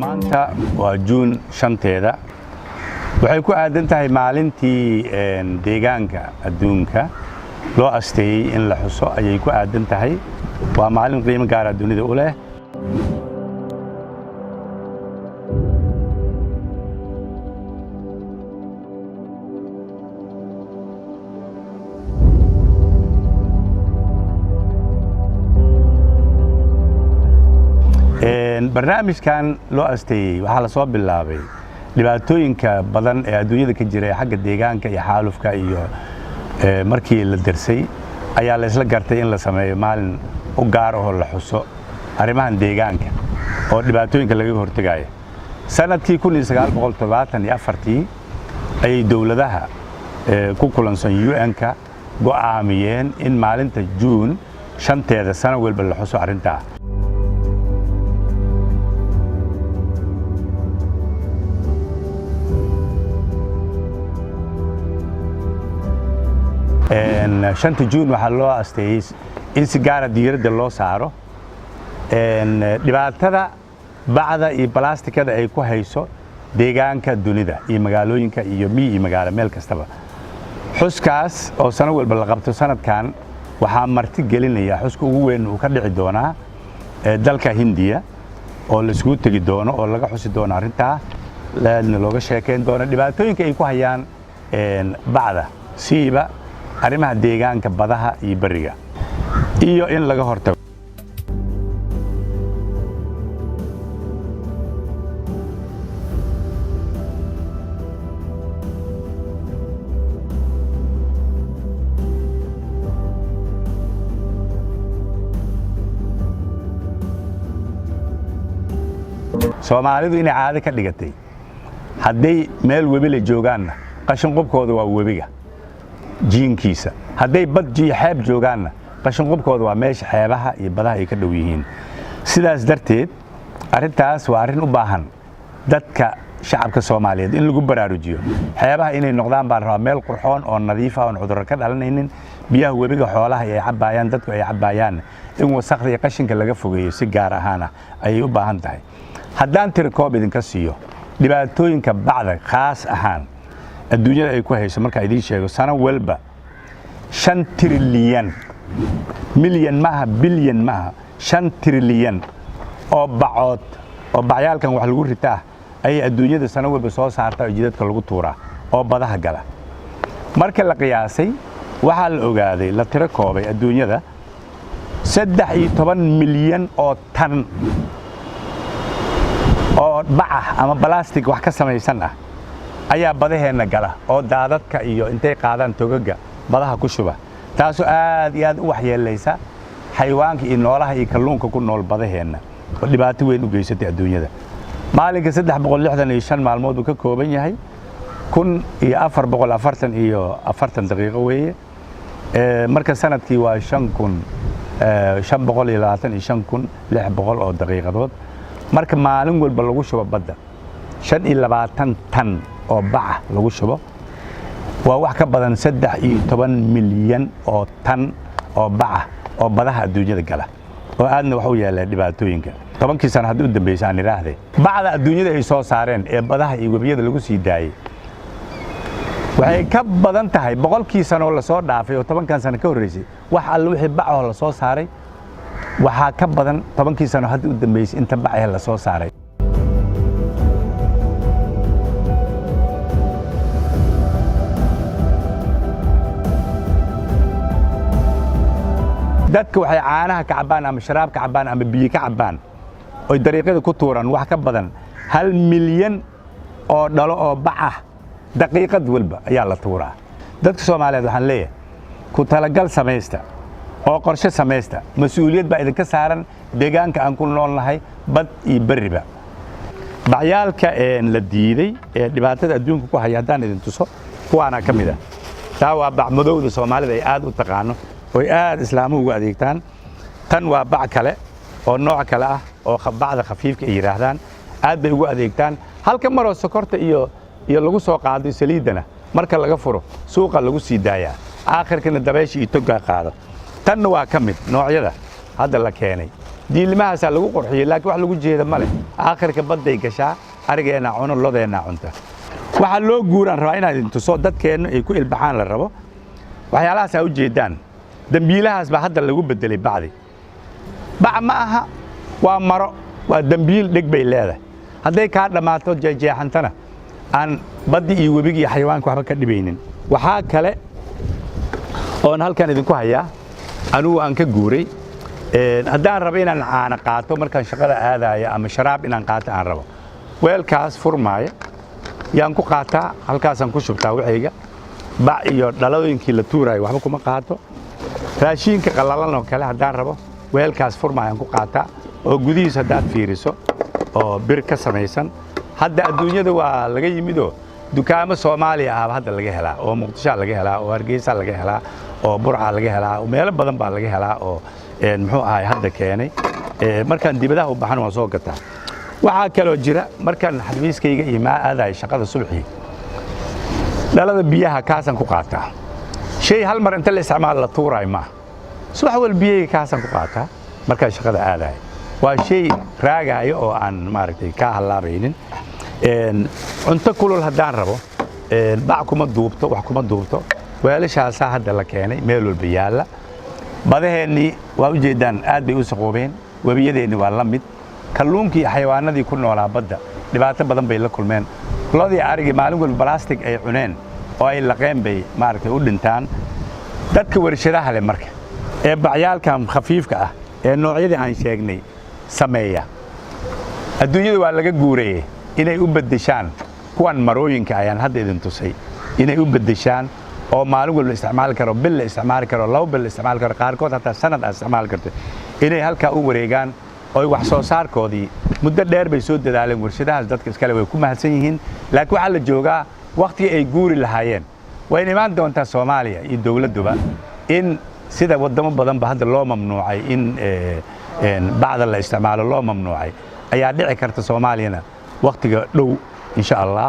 maanta waa Juun 5teeda waxay ku aadan tahay maalintii deegaanka adduunka loo asteeyay in la xuso ayay ku aadan tahay waa maalin qiimo gaar ah dunida u leh barnaamijkan loo asteeyay waxa la soo bilaabay dhibaatooyinka badan ee adduunyada ka jira xagga deegaanka iyo xaalufka iyo markii la darsay ayaa la isla gartay in la sameeyo maalin u gaar ah oo la xuso arrimahan deegaanka oo dhibaatooyinka laga hortagayo sanadkii 1974 ay dawladaha ku kulansan UN-ka go'aamiyeen in maalinta Juun 5teeda sano walba la xuso arrinta shanta Juun waxa loo asteeyay in si gaar ah diiradda loo saaro dhibaatada bacda iyo plastikada ay ku hayso deegaanka dunida iyo magaalooyinka iyo magaalo meel kastaba xuskaas oo sano walba la qabto sanadkan waxa marti gelinaya xuska ugu weyn uu ka dhici doonaa dalka Hindiya oo la isku tagi doono oo laga xusi doono arrinta laadna looga sheekeen doono dhibaatooyinka ay ku hayaan bacda siiba arrimaha deegaanka badaha iyo bariga iyo in laga hortago Soomaalidu inay caado ka dhigatay hadday meel webi la joogaanna qashin qubkooda waa webiga jiinkiisa hadday bad xeeb joogaanna qashin qubkooda waa meesha xeebaha iyo badaha ay ka dhow yihiin sidaas darteed arrintaas waa arrin u baahan dadka shacabka Soomaaliyeed in lagu baraarujiyo xeebaha inay noqdaan baa rabaa meel qurxoon oo nadiif ah oo cudur ka dhalanaynin biyaha webiga xoolaha ay cabayaan dadku ay cabayaan in wasaqda iyo qashinka laga fogeeyo si gaar ahaan ay u baahan tahay haddaan tirkoob idinka siiyo dhibaatooyinka bacda khaas ahaan adduunyada ay ku hayso marka idin sheego sano walba 5 trilyan milyan maaha bilyan maaha 5 trilyan oo bacood oo bacyaalkan wax lagu ritaa ay adduunyada sano walba soo saartaa jidadka lagu tuuraa oo badaha gala marka la qiyaasay waxa la ogaaday la tiro koobay adduunyada 13 milyan oo tan oo bac ama plastic wax ka samaysan ah ayaa badaheena gala oo daadadka iyo intay qaadaan togaga badaha ku shuba taasoo aad iyo aad u waxyeelaysa xayawaanka iyo noolaha iyo kalluunka ku nool badaheena oo dhibaato weyn u geysatay adduunyada maalinka 365 maalmood uu ka kooban yahay 1440 iyo 40 daqiiqo weeye marka sanadkii waa 525,600 oo daqiiqadood marka maalin walba lagu shubo badda 25 tan oo bac lagu shubo waa wax ka badan 13 milyan oo tan oo bac oo badaha adduunyada gala oo aadna wax u yeelay dhibaatooyinka 10 sano hadda u dambeysay aan iraahday bacda adduunyada ay soo saareen ee badaha iyo webiyada lagu sii daayay waxay ka badan tahay 100 sano la soo dhaafay oo 10 sano ka horeysay wax alla wixii bac oo la soo saaray waxa ka badan 10 sano hadda u dambeysay inta bac la soo saaray dadku waxay caanaha ka cabaan ama sharaab ka cabaan ama biyo ka cabaan oo dariiqada ku tuuran wax ka badan 1 milyan oo dhalo oo bac ah daqiiqad walba ayaa la tuuraa dadka Soomaaliyeed waxaan leeyahay ku talagal sameeysta oo qorshe sameeysta mas'uuliyad baa idinka saaran deegaanka aan ku noolnahay bad iyo bariba bacyaalka la diiday ee dhibaatada adduunka ku haya hadaan idin tuso kuwaana kamid ah taa waa bac madowda Soomaalida ay aad u taqaano oo aad islaamuhu ugu adeegtaan tan waa bac kale oo nooc kale ah oo bacda khafiifka ay yiraahdaan aad bay ugu adeegtaan halka maroo sokorta iyo lagu soo qaado saliidana marka laga furo suuqa lagu sii daayaa aakhirkana dabeeshi iyo toga qaado tan waa kamid noocyada hadda la keenay diilmahaasaa lagu qurxiyey laakiin wax lagu jeeda ma leh aakhirka badday gashaa arigeena cuno lodeena cunta waxa loo guuraan rabaa inaad intuso dadkeenna ay ku ilbaxaan la rabo waxyaalahaas ay u jeedaan dambiilahaas baa hadda lagu bedelay bacdi bac ma aha waa maro waa dambiil dhig bay leedahay hadday kaa dhammaato jeexantana aan baddi iyo webiga iyo xayawaanka waxba ka dhibaynin waxaa kale oon halkan idinku hayaa anugu aan ka guuray haddaan rabo inaan caana qaato markaan shaqada aadaayo ama sharaab inaan qaato aan rabo weelkaas furmaaya yaan ku qaataa halkaasaan ku shubtaa waxayga bac iyo dhalooyinkii la tuuraayo waxba kuma qaato raashinka qallalan oo kale haddaan rabo weelkaas furmaayaan ku qaataa oo gudihiisa haddaad fiiriso oo bir ka samaysan hadda adduunyada waa laga yimidoo dukaamo Soomaaliya ah hadda laga helaa oo Muqdisho laga helaa oo Hargeysa laga helaa oo Burca laga helaa oo meelo badan baa laga helaa oo muxuu ahay hadda keenay markaan dibadaha u baxan waa soo gataa waxa kale oo jira markaan xafiiskayga imaa aaday shaqada subaxii dhalada biyaha kaasan ku qaataa shay hal mar inta la isticmaalo la tuuray ma subax wal biyaha kaasan ku qaataa markaan shaqada aaday waa shay raagaayo oo aan maaragtay ka halaabaynin cunto kulul haddaan rabo bac kuma duubto wax kuma duubto weelashaas hadda la keenay meel walba yaala badaheennii waa u jeedaan aad bay u saqoobeen webiyadeenni waa la mid kalluunkii xayawaanadii ku noolaa badda dhibaato badan bay la kulmeen lodii arigi maalin walba plastic ay cuneen oo ay laqeen bay maaragtay u dhintaan dadka warshadaha leh marka ee bacyaalkan khafiifka ah ee noocyadii aan sheegnay sameeya adduunyada waa laga guureeyay inay u beddeshaan kuwan marooyinka ayaan hadda idin tusay inay u beddeshaan oo maalin walba isticmaal karo bil la isticmaal karo laba bil la isticmaal karo qaarkood hataa sanad aad isticmaal karto inay halka u wareegaan oo wax soo saarkoodii muddo dheer bay soo dadaaleen warshadahaas dadka iskale way ku mahadsan yihiin laakiin waxa la joogaa waqti ay guuri lahaayeen way imaan doontaa Soomaaliya iyo dawladduba in sida wadamo badan ba hadda loo mamnuucay in bacda la isticmaalo loo mamnuucay ayaa dhici karta Soomaaliyana waqtiga dhow insha Allah